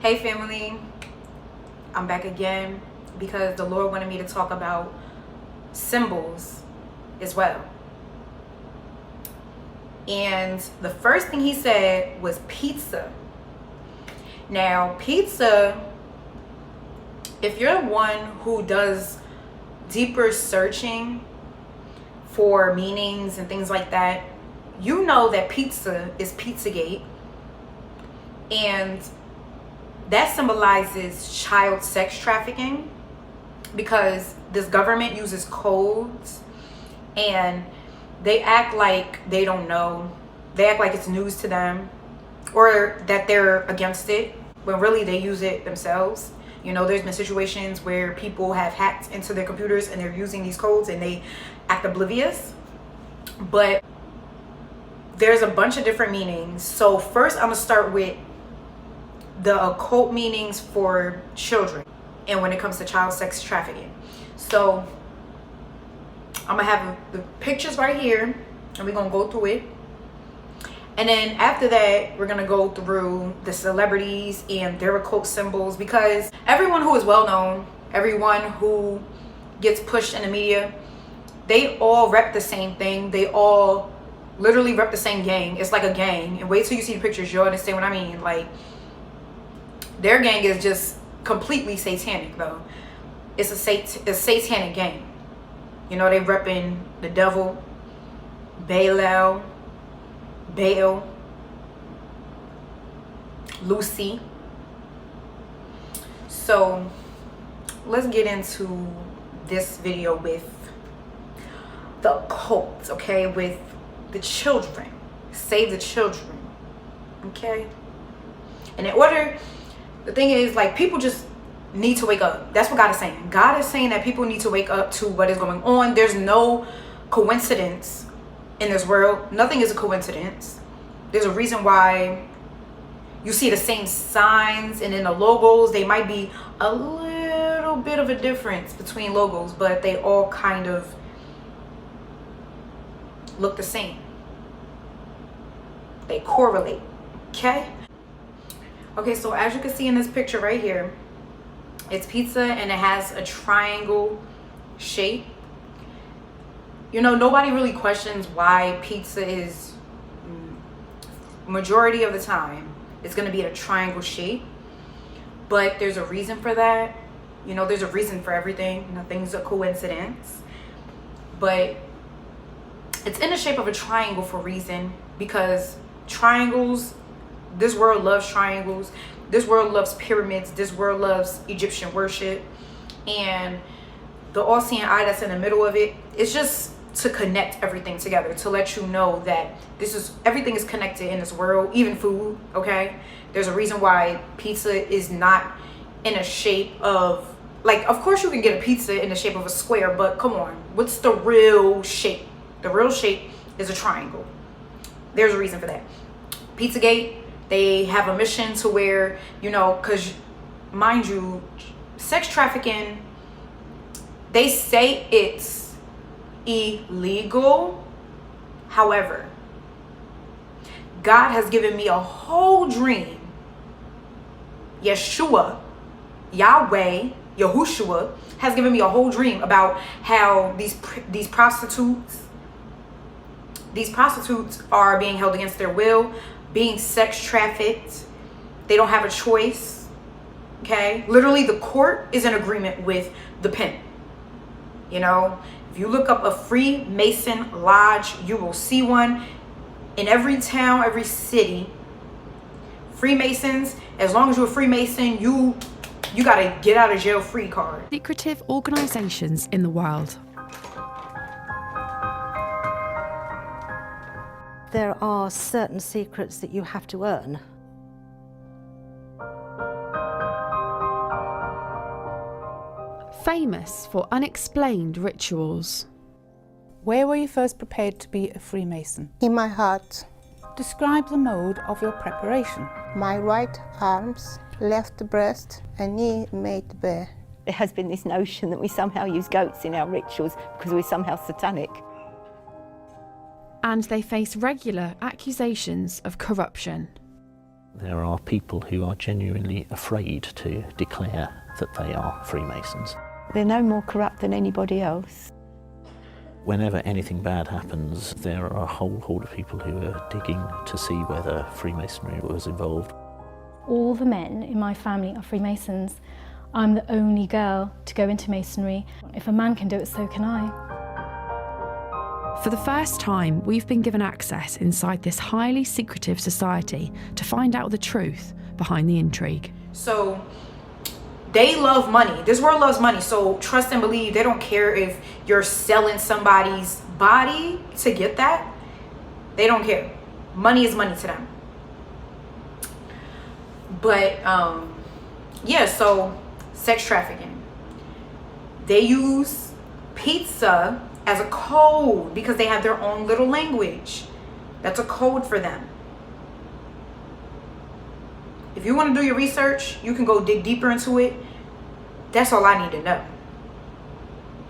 Hey family, I'm back again because the Lord wanted me to talk about symbols as well. And the first thing he said was pizza. Now, pizza, if you're one who does deeper searching for meanings and things like that, you know that pizza is Pizzagate, and that symbolizes child sex trafficking, because this government uses codes and they act like they don't know. They act like it's news to them or that they're against it, when really they use it themselves. You know, there's been situations where people have hacked into their computers and they're using these codes and they act oblivious. But there's a bunch of different meanings. So first I'm gonna start with the occult meanings for children and when it comes to child sex trafficking. So I'm gonna have the pictures right here and we're gonna go through it, and then after that we're gonna go through the celebrities and their occult symbols, because everyone who is well known, everyone who gets pushed in the media, they all rep the same thing. They all literally rep the same gang. It's like a gang, and wait till you see the pictures, you'll understand what I mean. Like, their gang is just completely satanic though. It's a satanic gang. You know, they repping the devil, Baal, Lucy. So let's get into this video with the occult, okay? With the children. Save the children, okay? And in order, the thing is, like, people just need to wake up. That's what God is saying. God is saying that people need to wake up to what is going on. There's no coincidence in this world. Nothing is a coincidence. There's a reason why you see the same signs, and in the logos, they might be a little bit of a difference between logos, but they all kind of look the same. They correlate, okay? Okay, so as you can see in this picture right here, it's pizza and it has a triangle shape. You know, nobody really questions why pizza is, majority of the time, it's going to be a triangle shape. But there's a reason for that. You know, there's a reason for everything. Nothing's a coincidence. But it's in the shape of a triangle for a reason, because triangles, this world loves triangles. This world loves pyramids. This world loves Egyptian worship. And the all-seeing eye that's in the middle of it, it's just to connect everything together, to let you know that everything is connected in this world, even food, okay? There's a reason why pizza is not in a shape of, like, of course you can get a pizza in the shape of a square, but come on, what's the real shape? The real shape is a triangle. There's a reason for that. Pizzagate, they have a mission to where, you know, because mind you, sex trafficking, they say it's illegal. However, God has given me a whole dream. Yeshua, Yahweh, Yahushua has given me a whole dream about how these prostitutes are being held against their will, being sex trafficked. They don't have a choice, okay? Literally, the court is in agreement with the pimp. You know, if you look up a Freemason lodge, you will see one in every town, every city. Freemasons, as long as you're a Freemason, you got a get out of jail free card. Secretive organizations in the world. There are certain secrets that you have to earn. Famous for unexplained rituals. Where were you first prepared to be a Freemason? In my heart. Describe the mode of your preparation. My right arms, left breast, and knee made bare. There has been this notion that we somehow use goats in our rituals because we're somehow satanic. And they face regular accusations of corruption. There are people who are genuinely afraid to declare that they are Freemasons. They're no more corrupt than anybody else. Whenever anything bad happens, there are a whole horde of people who are digging to see whether Freemasonry was involved. All the men in my family are Freemasons. I'm the only girl to go into Masonry. If a man can do it, so can I. For the first time, we've been given access inside this highly secretive society to find out the truth behind the intrigue. So they love money. This world loves money. So trust and believe. They don't care if you're selling somebody's body to get that. They don't care. Money is money to them. But yeah, so sex trafficking. They use pizza as a code because they have their own little language. That's a code for them. If you want to do your research, you can go dig deeper into it. That's all I need to know.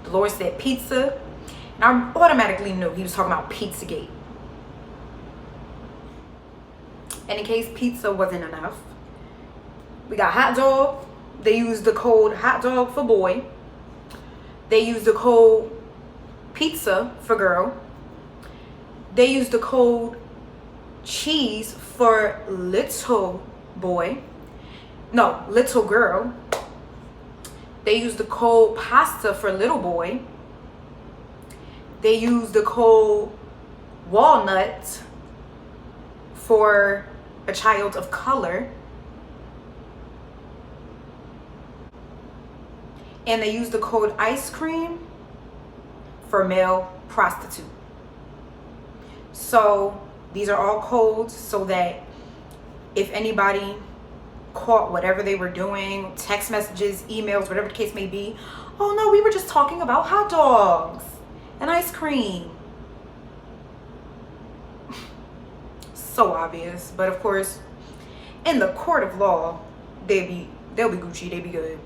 The Lord said pizza, and I automatically knew he was talking about Pizzagate. And in case pizza wasn't enough, we got hot dog. They used the code hot dog for boy. They used the code pizza for girl. They used the code cheese for little boy. No, little girl. They used the code pasta for little boy. They used the code walnut for a child of color. And they used the code ice cream for male prostitute. So these are all codes so that if anybody caught whatever they were doing, text messages, emails, whatever the case may be, oh no, we were just talking about hot dogs and ice cream. So obvious. But of course, in the court of law, they'll be Gucci, they be good.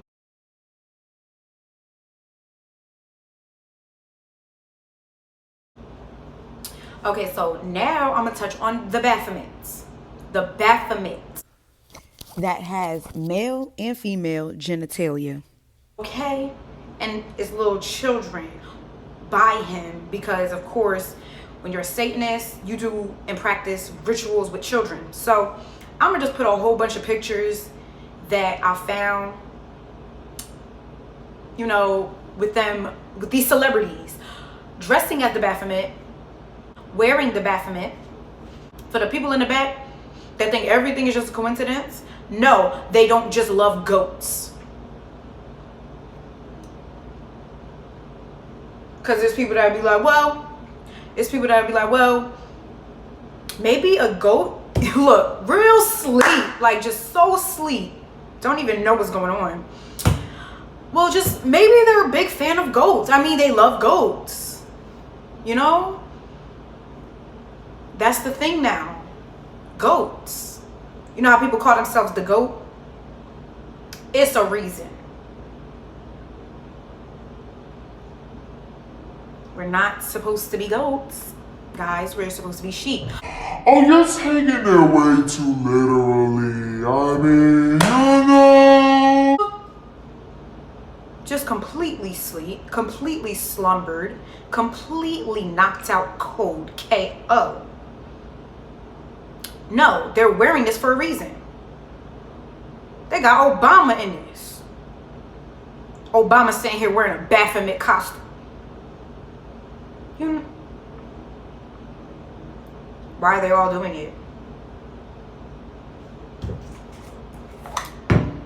Okay, so now I'm gonna touch on the Baphomet. The Baphomet. That has male and female genitalia. Okay, and it's little children by him because, of course, when you're a Satanist, you do and practice rituals with children. So I'm gonna just put a whole bunch of pictures that I found, you know, with them, with these celebrities dressing as the Baphomet, wearing the Baphomet. For the people in the back that think everything is just a coincidence, no, they don't just love goats. Because there's people that would be like, well, maybe a goat, look, real sleep, like just so sleep, don't even know what's going on. Well, just maybe they're a big fan of goats. I mean, they love goats, you know? That's the thing now. Goats. You know how people call themselves the goat? It's a reason. We're not supposed to be goats, guys. We're supposed to be sheep. Oh, you're taking it way too literally. I mean, you know. Just completely sleep, completely slumbered, completely knocked out cold, KO. No, they're wearing this for a reason. They got Obama in this. Obama sitting here wearing a Baphomet costume. You know, why are they all doing it?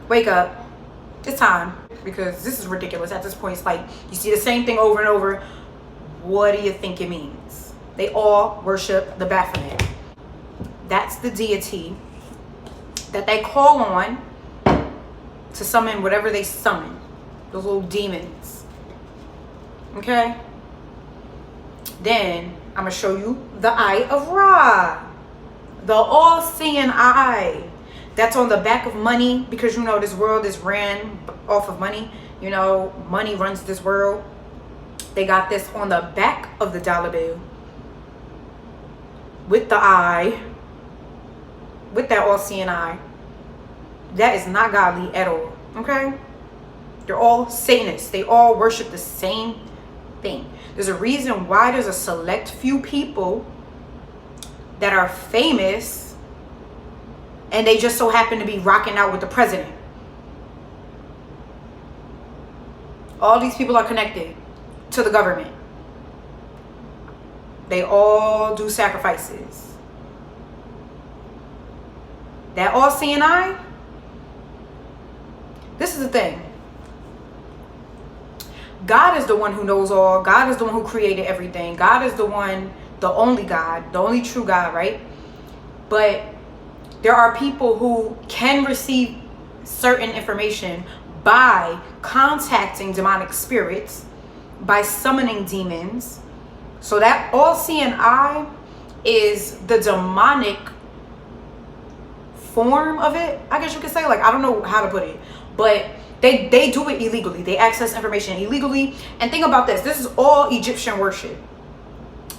Wake up. It's time. Because this is ridiculous at this point. It's like you see the same thing over and over. What do you think it means? They all worship the Baphomet. That's the deity that they call on to summon whatever they summon. Those little demons. Okay? Then I'm going to show you the Eye of Ra. The all-seeing eye. That's on the back of money, because you know this world is ran off of money. You know, money runs this world. They got this on the back of the dollar bill with the eye. with that all-seeing eye, that is not godly at all. Okay? They're all Satanists. They all worship the same thing. There's a reason why there's a select few people that are famous and they just so happen to be rocking out with the president. All these people are connected to the government. They all do sacrifices. That all-seeing eye, this is the thing. God is the one who knows all. God is the one who created everything. God is the one, the only God, the only true God, right? But there are people who can receive certain information by contacting demonic spirits, by summoning demons. So that all-seeing eye is the demonic form of it, I guess you could say. Like, I don't know how to put it, but they do it illegally. They access information illegally. And think about this. This is all Egyptian worship.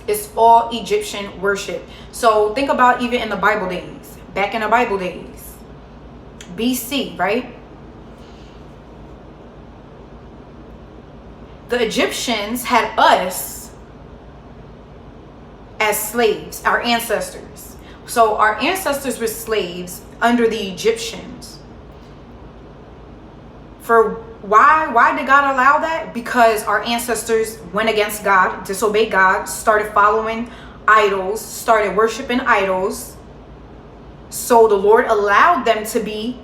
It's all Egyptian worship. So think about even in the Bible days, back in the Bible days, BC, right? The Egyptians had us as slaves, our ancestors. So our ancestors were slaves under the Egyptians. For why did God allow that? Because our ancestors went against God, disobeyed God, started following idols, started worshiping idols. So the Lord allowed them to be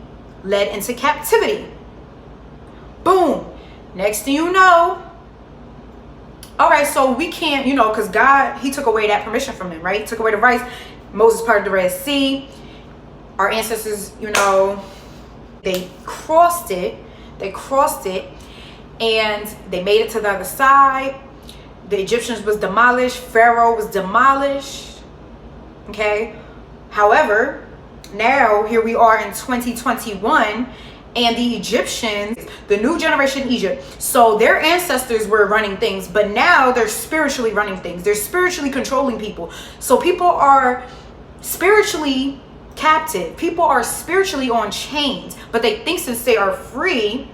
led into captivity. Boom. Next thing you know, all right, so we can't, because God, he took away that permission from them, right? Took away the rights. Moses parted the Red Sea. Our ancestors, they crossed it. And they made it to the other side. The Egyptians was demolished. Pharaoh was demolished. Okay. However, now here we are in 2021, and the Egyptians, the new generation in Egypt, so their ancestors were running things, but now they're spiritually running things. They're spiritually controlling people. So people are spiritually captive. People are spiritually on chains, but they think since they are free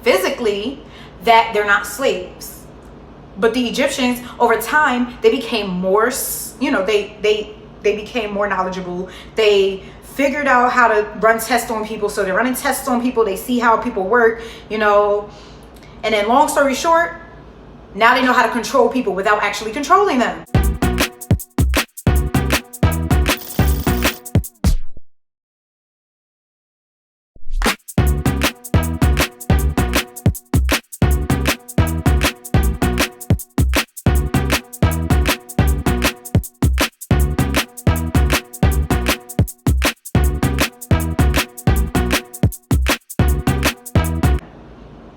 physically that they're not slaves. But the Egyptians, over time, they became more, they became more knowledgeable. They figured out how to run tests on people. So they're running tests on people. They see how people work, and then long story short, now they know how to control people without actually controlling them.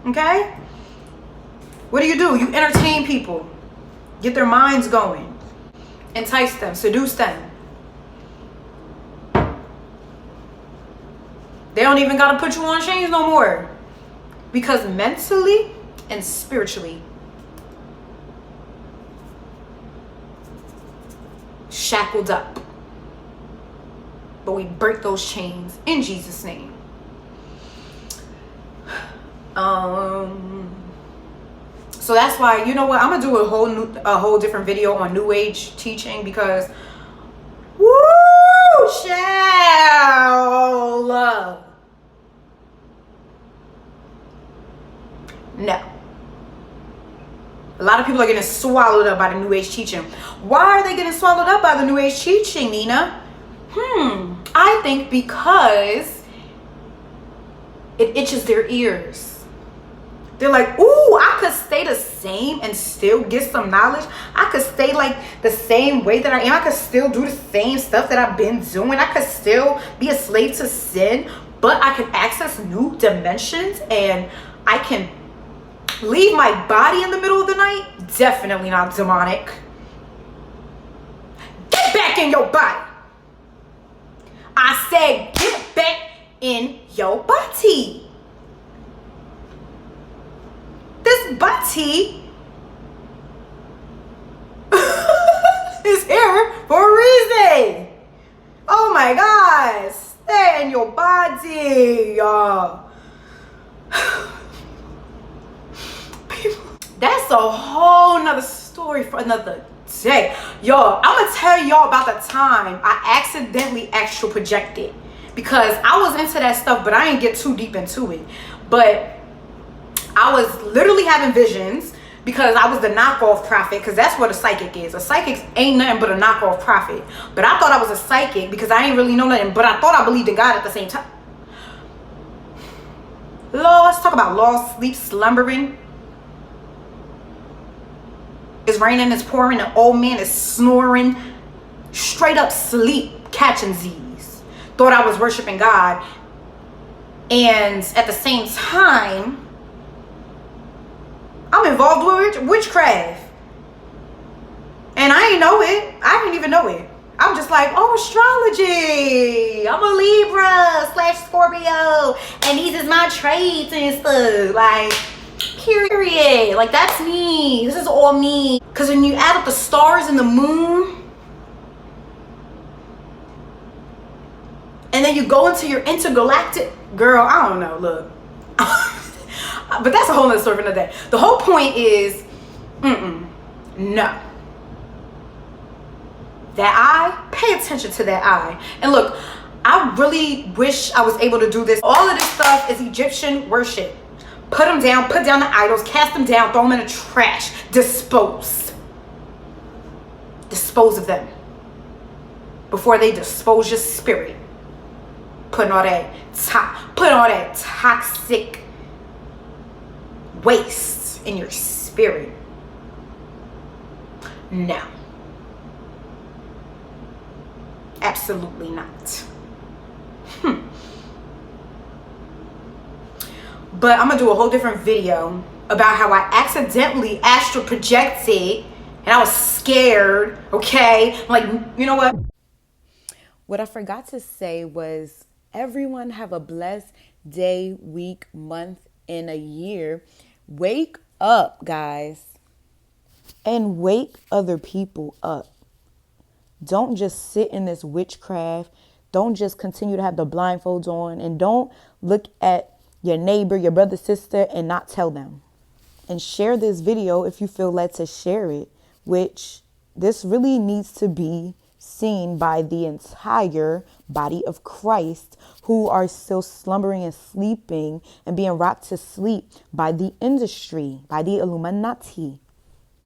Okay? What do? You entertain people, get their minds going, entice them, seduce them. They don't even got to put you on chains no more, because mentally and spiritually shackled up. But we break those chains in Jesus' name. So that's why, I'm gonna do a whole different video on New Age teaching, because woo, child, no, a lot of people are getting swallowed up by the New Age teaching. Why are they getting swallowed up by the New Age teaching, Nina? I think because it itches their ears. They're like, ooh, I could stay the same and still get some knowledge. I could stay like the same way that I am. I could still do the same stuff that I've been doing. I could still be a slave to sin, but I can access new dimensions and I can leave my body in the middle of the night. Definitely not demonic. Get back in your body. I said, get back in your body. This body is here for a reason. Oh my my God, stay in your body, y'all. That's a whole nother story for another day. Y'all, I'm gonna tell y'all about the time I accidentally astral projected, because I was into that stuff, but I didn't get too deep into it. But I was literally having visions, because I was the knockoff prophet, because that's what a psychic is. A psychic ain't nothing but a knockoff prophet. But I thought I was a psychic because I ain't really know nothing, but I thought I believed in God at the same time. Lord, let's talk about lost sleep, slumbering. It's raining, it's pouring, the old man is snoring, straight up sleep, catching Z's. Thought I was worshiping God, and at the same time, I'm involved with witchcraft. And I ain't know it. I didn't even know it. I'm just like, oh, astrology. I'm a Libra / Scorpio. And these is my traits and stuff. Like, period. Like, that's me. This is all me. Because when you add up the stars and the moon, and then you go into your intergalactic, girl, I don't know, look. But that's a whole nother story for another day. The whole point is, no. That eye, pay attention to that eye. And look, I really wish I was able to do this. All of this stuff is Egyptian worship. Put them down, put down the idols, cast them down, throw them in the trash, dispose. Dispose of them before they dispose your spirit. Putting all that toxic waste in your spirit. No. Absolutely not. But I'm gonna do a whole different video about how I accidentally astral projected and I was scared, okay? Like, you know what? What I forgot to say was, everyone have a blessed day, week, month, and a year. Wake up, guys, and wake other people up. Don't just sit in this witchcraft. Don't just continue to have the blindfolds on, and don't look at your neighbor, your brother, sister, and not tell them. And share this video if you feel led to share it, which this really needs to be seen by the entire body of Christ, who are still slumbering and sleeping and being rocked to sleep by the industry, by the Illuminati.